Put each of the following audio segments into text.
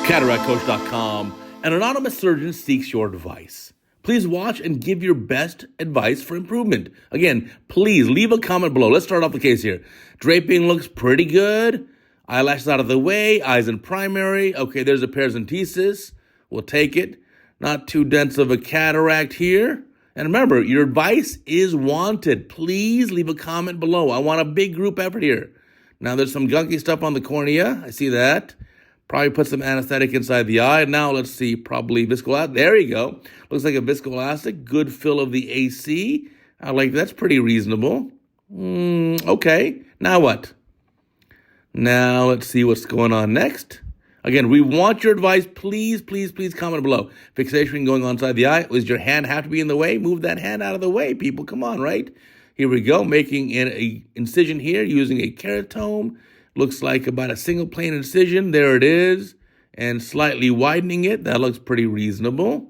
CataractCoach.com. An anonymous surgeon seeks your advice. Please watch and give your best advice for improvement. Again, please leave a comment below. Let's start off the case here. Draping looks pretty good. Eyelashes out of the way. Eyes in primary. Okay, there's a paracentesis. We'll take it. Not too dense of a cataract here. And remember, your advice is wanted. Please leave a comment below. I want a big group effort here. Now, there's some gunky stuff on the cornea. I see that. Probably put some anesthetic inside the eye. Now let's see, probably viscoelastic. There you go. Looks like a viscoelastic. Good fill of the AC. I like that's pretty reasonable. Okay. Now what? Now let's see what's going on next. Again, we want your advice. Please, please, please comment below. Fixation going on inside the eye. Does your hand have to be in the way? Move that hand out of the way, people. Come on, right? Here we go. Making an incision here using a keratome. Looks like about a single plane incision. There it is. And slightly widening it. That looks pretty reasonable.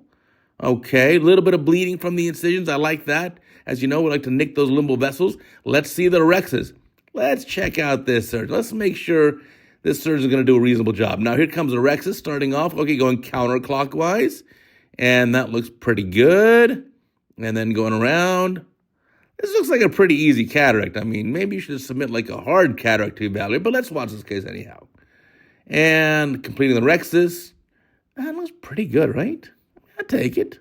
Okay, a little bit of bleeding from the incisions. I like that. As you know, we like to nick those limbal vessels. Let's see the rexes. Let's check out this surgeon. Let's make sure this surgeon is going to do a reasonable job. Now, here comes the rexes starting off. Okay, going counterclockwise. And that looks pretty good. And then going around. This looks like a pretty easy cataract. I mean, maybe you should submit like a hard cataract to evaluate, but let's watch this case anyhow. And completing the rexus. That looks pretty good, right? I take it.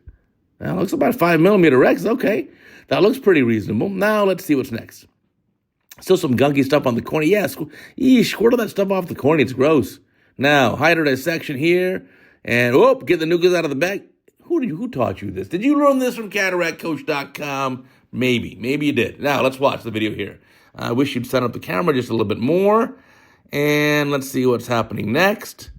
That looks about 5 millimeter rex. Okay, that looks pretty reasonable. Now let's see what's next. Still some gunky stuff on the cornea. Yeah, squirt all that stuff off the cornea. It's gross. Now, hydro dissection here. And, get the nucleus out of the bag. Who taught you this? Did you learn this from CataractCoach.com? Maybe you did. Now, let's watch the video here. I wish you'd set up the camera just a little bit more. And let's see what's happening next.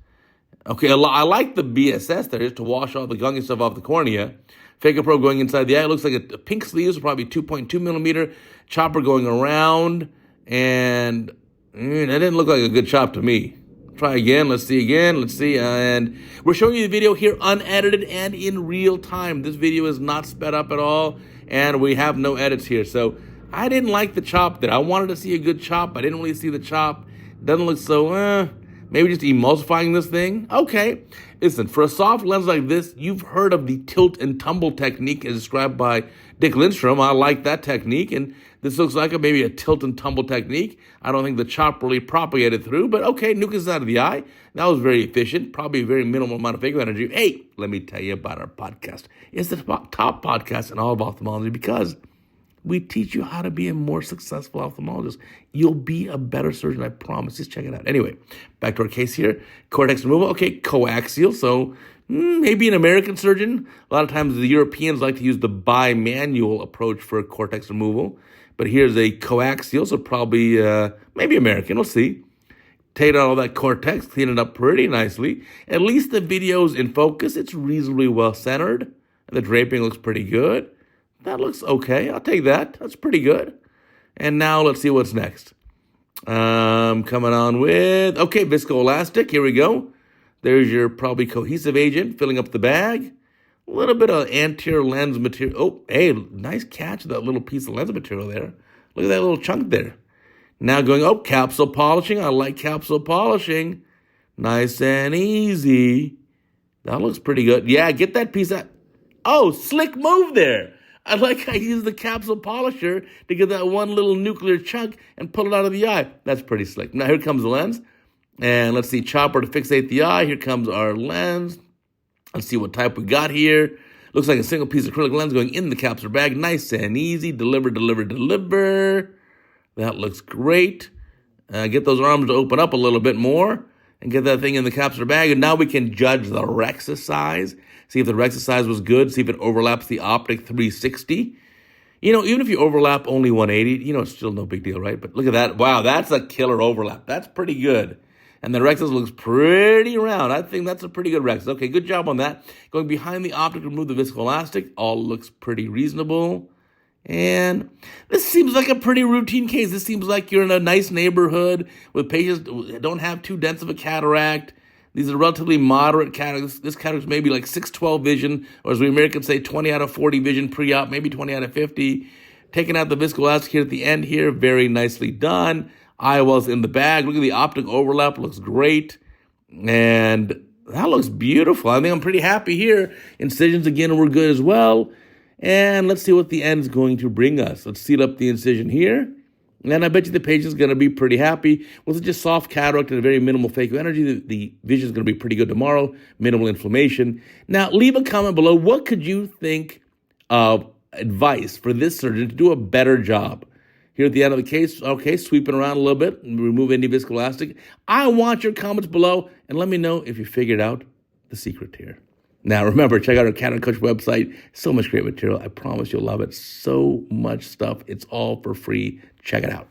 Okay, I like the BSS there just to wash all the gunky stuff off the cornea. Phaco probe going inside the eye. It looks like a pink sleeve, so probably 2.2 millimeter. Chopper going around. And that didn't look like a good chop to me. Try again. Let's see again. Let's see. And we're showing you the video here unedited and in real time. This video is not sped up at all. And we have no edits here. So I didn't like the chop there. I wanted to see a good chop. I didn't really see the chop. Doesn't look so, maybe just emulsifying this thing. Okay. Listen, for a soft lens like this, you've heard of the tilt and tumble technique as described by Dick Lindstrom. I like that technique. And this looks like maybe a tilt and tumble technique. I don't think the chop really propagated through. But okay, nucleus out of the eye. That was very efficient. Probably a very minimal amount of phaco energy. Hey, let me tell you about our podcast. It's the top podcast in all of ophthalmology because we teach you how to be a more successful ophthalmologist. You'll be a better surgeon, I promise. Just check it out. Anyway, back to our case here. Cortex removal. Okay, coaxial. So maybe an American surgeon. A lot of times the Europeans like to use the bimanual approach for cortex removal. But here's a coaxial, so probably maybe American. We'll see. Take out all that cortex, clean it up pretty nicely. At least the video's in focus. It's reasonably well centered. The draping looks pretty good. That looks okay. I'll take that. That's pretty good. And now let's see what's next. Coming on with, okay, viscoelastic. Here we go. There's your probably cohesive agent filling up the bag. A little bit of anterior lens material. Oh, hey, nice catch of that little piece of lens material there. Look at that little chunk there. Now going, capsule polishing. I like capsule polishing. Nice and easy. That looks pretty good. Yeah, get that piece out. Oh, slick move there. I like I use the capsule polisher to get that one little nuclear chunk and pull it out of the eye. That's pretty slick. Now here comes the lens. And let's see, chopper to fixate the eye. Here comes our lens. Let's see what type we got here. Looks like a single piece of acrylic lens going in the capsular bag. Nice and easy. Deliver. That looks great. Get those arms to open up a little bit more and get that thing in the capsular bag. And now we can judge the rexus size. See if the rexus size was good. See if it overlaps the optic 360. Even if you overlap only 180, it's still no big deal, right? But look at that. Wow, that's a killer overlap. That's pretty good. And the rexus looks pretty round. I think that's a pretty good rexus. Okay, good job on that. Going behind the optic to remove the viscoelastic. All looks pretty reasonable. And this seems like a pretty routine case. This seems like you're in a nice neighborhood with patients who don't have too dense of a cataract. These are relatively moderate cataracts. This cataract may be like 6/12 vision, or as we Americans say, 20 out of 40 vision pre-op, maybe 20 out of 50. Taking out the viscoelastic here at the end here, very nicely done. IOL's in the bag. Look at the optic overlap, looks great. And that looks beautiful. I think I'm pretty happy here. Incisions again were good as well. And let's see what the end is going to bring us. Let's seal up the incision here. And I bet you the patient's going to be pretty happy. With just soft cataract and a very minimal phaco energy, the vision is going to be pretty good tomorrow. Minimal inflammation. Now, leave a comment below. What could you think of advice for this surgeon to do a better job? Here at the end of the case, okay, sweeping around a little bit and remove any viscoelastic. I want your comments below, and let me know if you figured out the secret here. Now, remember, check out our CataractCoach website. So much great material. I promise you'll love it. So much stuff. It's all for free. Check it out.